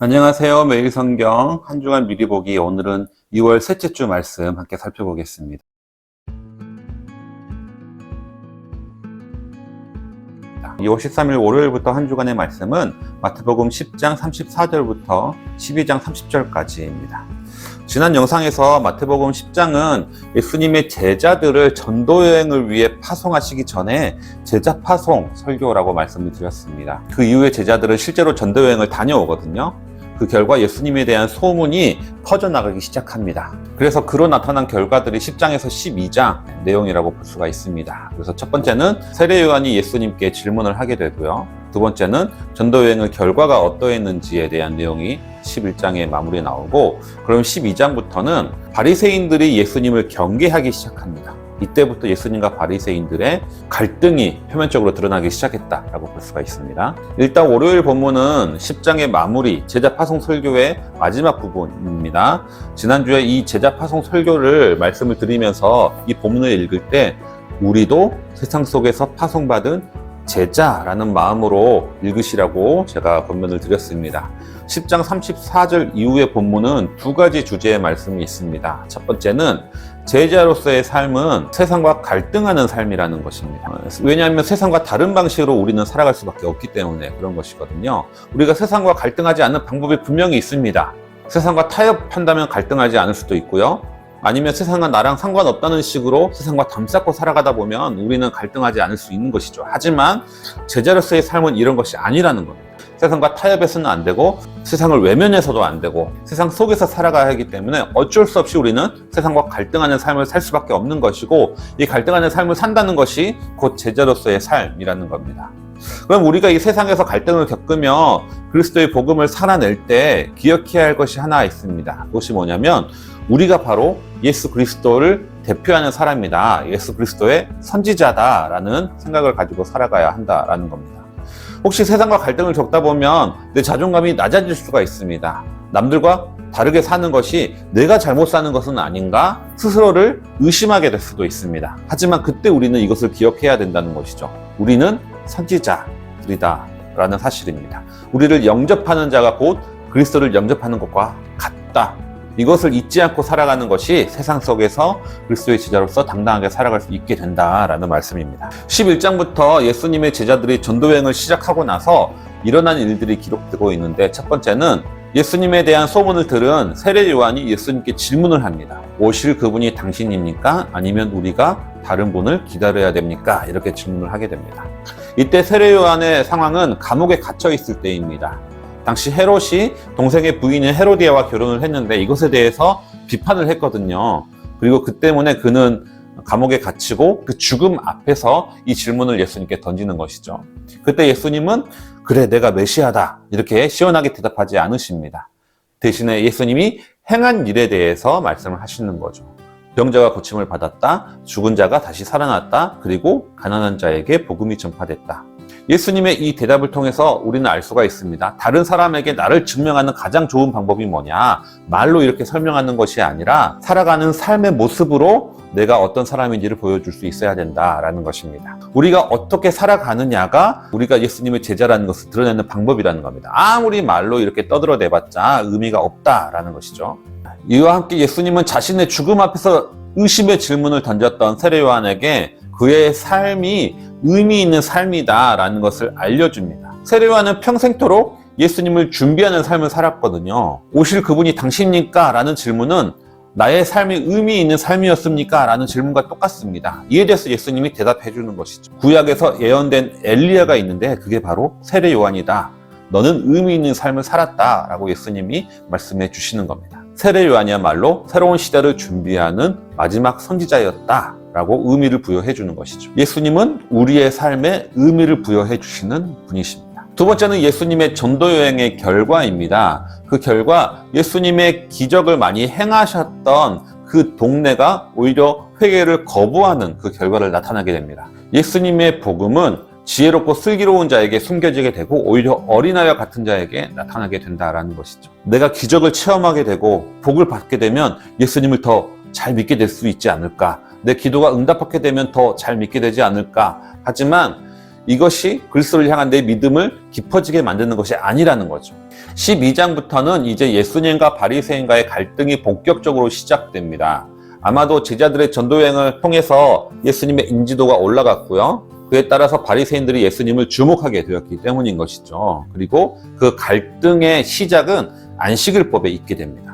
안녕하세요. 매일 성경 한 주간 미리 보기. 오늘은 2월 셋째 주 말씀 함께 살펴보겠습니다. 2월 13일 월요일부터 한 주간의 말씀은 마태복음 10장 34절부터 12장 30절까지입니다. 지난 영상에서 마태복음 10장은 예수님의 제자들을 전도여행을 위해 파송하시기 전에 제자 파송 설교라고 말씀을 드렸습니다. 그 이후에 제자들은 실제로 전도여행을 다녀오거든요. 그 결과 예수님에 대한 소문이 퍼져나가기 시작합니다. 그래서 그로 나타난 결과들이 10장에서 12장 내용이라고 볼 수가 있습니다. 그래서 첫 번째는 세례 요한이 예수님께 질문을 하게 되고요. 두 번째는 전도여행의 결과가 어떠했는지에 대한 내용이 11장에 마무리에 나오고, 그럼 12장부터는 바리새인들이 예수님을 경계하기 시작합니다. 이때부터 예수님과 바리새인들의 갈등이 표면적으로 드러나기 시작했다라고 볼 수가 있습니다. 일단 월요일 본문은 10장의 마무리, 제자 파송 설교의 마지막 부분입니다. 지난주에 이 제자 파송 설교를 말씀을 드리면서 이 본문을 읽을 때 우리도 세상 속에서 파송받은 제자라는 마음으로 읽으시라고 제가 권면을 드렸습니다. 10장 34절 이후의 본문은 두 가지 주제의 말씀이 있습니다. 첫 번째는 제자로서의 삶은 세상과 갈등하는 삶이라는 것입니다. 왜냐하면 세상과 다른 방식으로 우리는 살아갈 수밖에 없기 때문에 그런 것이거든요. 우리가 세상과 갈등하지 않는 방법이 분명히 있습니다. 세상과 타협한다면 갈등하지 않을 수도 있고요. 아니면 세상과 나랑 상관없다는 식으로 세상과 담쌓고 살아가다 보면 우리는 갈등하지 않을 수 있는 것이죠. 하지만 제자로서의 삶은 이런 것이 아니라는 겁니다. 세상과 타협해서는 안 되고 세상을 외면해서도 안 되고 세상 속에서 살아가야 하기 때문에 어쩔 수 없이 우리는 세상과 갈등하는 삶을 살 수밖에 없는 것이고, 이 갈등하는 삶을 산다는 것이 곧 제자로서의 삶이라는 겁니다. 그럼 우리가 이 세상에서 갈등을 겪으며 그리스도의 복음을 살아낼 때 기억해야 할 것이 하나 있습니다. 그것이 뭐냐면 우리가 바로 예수 그리스도를 대표하는 사람이다, 예수 그리스도의 선지자다라는 생각을 가지고 살아가야 한다라는 겁니다. 혹시 세상과 갈등을 겪다 보면 내 자존감이 낮아질 수가 있습니다. 남들과 다르게 사는 것이 내가 잘못 사는 것은 아닌가 스스로를 의심하게 될 수도 있습니다. 하지만 그때 우리는 이것을 기억해야 된다는 것이죠. 우리는 선지자들이다 라는 사실입니다. 우리를 영접하는 자가 곧 그리스도를 영접하는 것과 같다. 이것을 잊지 않고 살아가는 것이 세상 속에서 그리스도의 제자로서 당당하게 살아갈 수 있게 된다라는 말씀입니다. 11장부터 예수님의 제자들이 전도여행을 시작하고 나서 일어난 일들이 기록되고 있는데, 첫 번째는 예수님에 대한 소문을 들은 세례 요한이 예수님께 질문을 합니다. 오실 그분이 당신입니까? 아니면 우리가 다른 분을 기다려야 됩니까? 이렇게 질문을 하게 됩니다. 이때 세례 요한의 상황은 감옥에 갇혀 있을 때입니다. 당시 헤롯이 동생의 부인인 헤로디아와 결혼을 했는데 이것에 대해서 비판을 했거든요. 그리고 그 때문에 그는 감옥에 갇히고 그 죽음 앞에서 이 질문을 예수님께 던지는 것이죠. 그때 예수님은 그래, 내가 메시아다 이렇게 시원하게 대답하지 않으십니다. 대신에 예수님이 행한 일에 대해서 말씀을 하시는 거죠. 병자가 고침을 받았다, 죽은 자가 다시 살아났다, 그리고 가난한 자에게 복음이 전파됐다. 예수님의 이 대답을 통해서 우리는 알 수가 있습니다. 다른 사람에게 나를 증명하는 가장 좋은 방법이 뭐냐? 말로 이렇게 설명하는 것이 아니라 살아가는 삶의 모습으로 내가 어떤 사람인지를 보여줄 수 있어야 된다라는 것입니다. 우리가 어떻게 살아가느냐가 우리가 예수님의 제자라는 것을 드러내는 방법이라는 겁니다. 아무리 말로 이렇게 떠들어대봤자 의미가 없다라는 것이죠. 이와 함께 예수님은 자신의 죽음 앞에서 의심의 질문을 던졌던 세례 요한에게 그의 삶이 의미 있는 삶이다라는 것을 알려줍니다. 세례 요한은 평생토록 예수님을 준비하는 삶을 살았거든요. 오실 그분이 당신입니까? 라는 질문은 나의 삶이 의미 있는 삶이었습니까? 라는 질문과 똑같습니다. 이에 대해서 예수님이 대답해 주는 것이죠. 구약에서 예언된 엘리야가 있는데 그게 바로 세례 요한이다. 너는 의미 있는 삶을 살았다 라고 예수님이 말씀해 주시는 겁니다. 세례 요한이야말로 새로운 시대를 준비하는 마지막 선지자였다 라고 의미를 부여해 주는 것이죠. 예수님은 우리의 삶에 의미를 부여해 주시는 분이십니다. 두 번째는 예수님의 전도여행의 결과입니다. 그 결과 예수님의 기적을 많이 행하셨던 그 동네가 오히려 회개를 거부하는 그 결과를 나타나게 됩니다. 예수님의 복음은 지혜롭고 슬기로운 자에게 숨겨지게 되고 오히려 어린아이와 같은 자에게 나타나게 된다라는 것이죠. 내가 기적을 체험하게 되고 복을 받게 되면 예수님을 더 잘 믿게 될 수 있지 않을까? 내 기도가 응답받게 되면 더 잘 믿게 되지 않을까? 하지만 이것이 그리스도를 향한 내 믿음을 깊어지게 만드는 것이 아니라는 거죠. 12장부터는 이제 예수님과 바리새인과의 갈등이 본격적으로 시작됩니다. 아마도 제자들의 전도여행을 통해서 예수님의 인지도가 올라갔고요. 그에 따라서 바리새인들이 예수님을 주목하게 되었기 때문인 것이죠. 그리고 그 갈등의 시작은 안식일법에 있게 됩니다.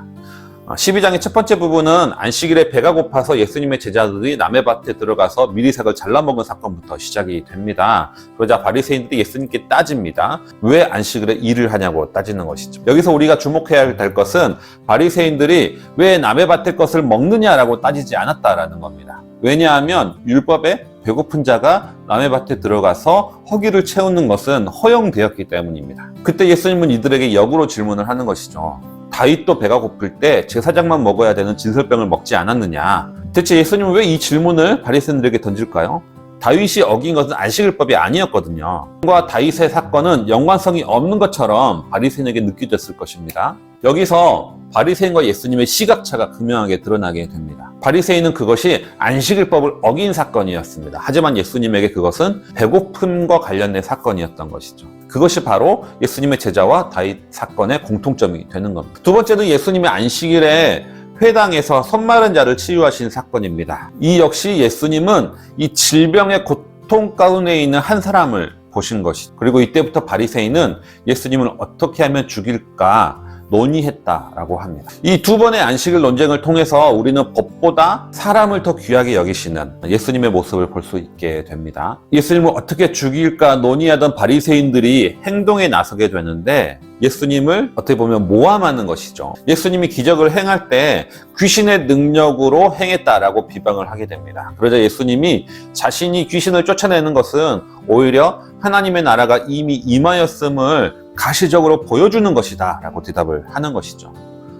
12장의 첫 번째 부분은 안식일에 배가 고파서 예수님의 제자들이 남의 밭에 들어가서 미리색을 잘라먹은 사건부터 시작이 됩니다. 그러자 바리새인들이 예수님께 따집니다. 왜 안식일에 일을 하냐고 따지는 것이죠. 여기서 우리가 주목해야 될 것은 바리새인들이 왜 남의 밭의 것을 먹느냐라고 따지지 않았다라는 겁니다. 왜냐하면 율법에 배고픈 자가 남의 밭에 들어가서 허기를 채우는 것은 허용되었기 때문입니다. 그때 예수님은 이들에게 역으로 질문을 하는 것이죠. 다윗도 배가 고플 때 제사장만 먹어야 되는 진설병을 먹지 않았느냐. 대체 예수님은 왜 이 질문을 바리새인들에게 던질까요? 다윗이 어긴 것은 안식일법이 아니었거든요. 과 다윗의 사건은 연관성이 없는 것처럼 바리새인에게 느껴졌을 것입니다. 여기서 바리새인과 예수님의 시각차가 극명하게 드러나게 됩니다. 바리새인은 그것이 안식일법을 어긴 사건이었습니다. 하지만 예수님에게 그것은 배고픔과 관련된 사건이었던 것이죠. 그것이 바로 예수님의 제자와 다윗 사건의 공통점이 되는 겁니다. 두 번째는 예수님의 안식일에 회당에서 손 마른 자를 치유하신 사건입니다. 이 역시 예수님은 이 질병의 고통 가운데 있는 한 사람을 보신 것이죠. 그리고 이때부터 바리새인은 예수님을 어떻게 하면 죽일까 논의했다라고 합니다. 이 두 번의 안식일 논쟁을 통해서 우리는 법보다 사람을 더 귀하게 여기시는 예수님의 모습을 볼 수 있게 됩니다. 예수님을 어떻게 죽일까 논의하던 바리새인들이 행동에 나서게 되는데 예수님을 어떻게 보면 모함하는 것이죠. 예수님이 기적을 행할 때 귀신의 능력으로 행했다라고 비방을 하게 됩니다. 그러자 예수님이 자신이 귀신을 쫓아내는 것은 오히려 하나님의 나라가 이미 임하였음을 가시적으로 보여주는 것이다 라고 대답을 하는 것이죠.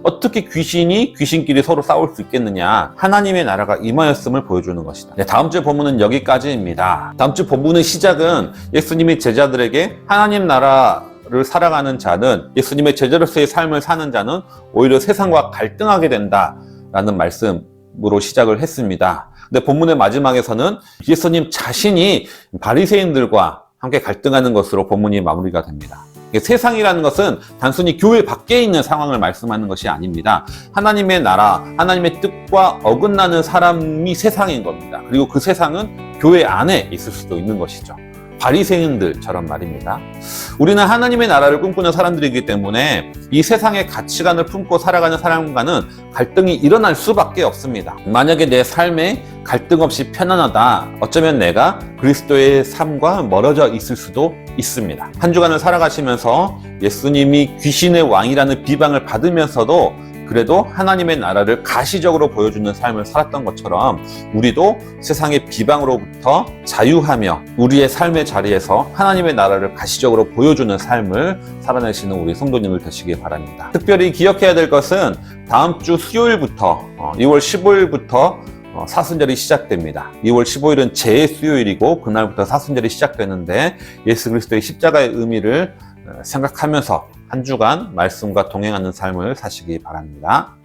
어떻게 귀신이 귀신끼리 서로 싸울 수 있겠느냐. 하나님의 나라가 임하였음을 보여주는 것이다. 네, 다음 주 본문은 여기까지입니다. 다음 주 본문의 시작은 예수님이 제자들에게 하나님 나라를 살아가는 자는, 예수님의 제자로서의 삶을 사는 자는 오히려 세상과 갈등하게 된다라는 말씀으로 시작을 했습니다. 근데 본문의 마지막에서는 예수님 자신이 바리새인들과 함께 갈등하는 것으로 본문이 마무리가 됩니다. 세상이라는 것은 단순히 교회 밖에 있는 상황을 말씀하는 것이 아닙니다. 하나님의 나라, 하나님의 뜻과 어긋나는 사람이 세상인 겁니다. 그리고 그 세상은 교회 안에 있을 수도 있는 것이죠. 바리새인들처럼 말입니다. 우리는 하나님의 나라를 꿈꾸는 사람들이기 때문에 이 세상의 가치관을 품고 살아가는 사람과는 갈등이 일어날 수밖에 없습니다. 만약에 내 삶에 갈등 없이 편안하다, 어쩌면 내가 그리스도의 삶과 멀어져 있을 수도 있습니다. 한 주간을 살아가시면서 예수님이 귀신의 왕이라는 비방을 받으면서도 그래도 하나님의 나라를 가시적으로 보여주는 삶을 살았던 것처럼 우리도 세상의 비방으로부터 자유하며 우리의 삶의 자리에서 하나님의 나라를 가시적으로 보여주는 삶을 살아내시는 우리 성도님들 되시길 바랍니다. 특별히 기억해야 될 것은 다음 주 수요일부터 2월 15일부터 사순절이 시작됩니다. 2월 15일은 제 수요일이고 그날부터 사순절이 시작되는데 예수 그리스도의 십자가의 의미를 생각하면서 한 주간 말씀과 동행하는 삶을 사시기 바랍니다.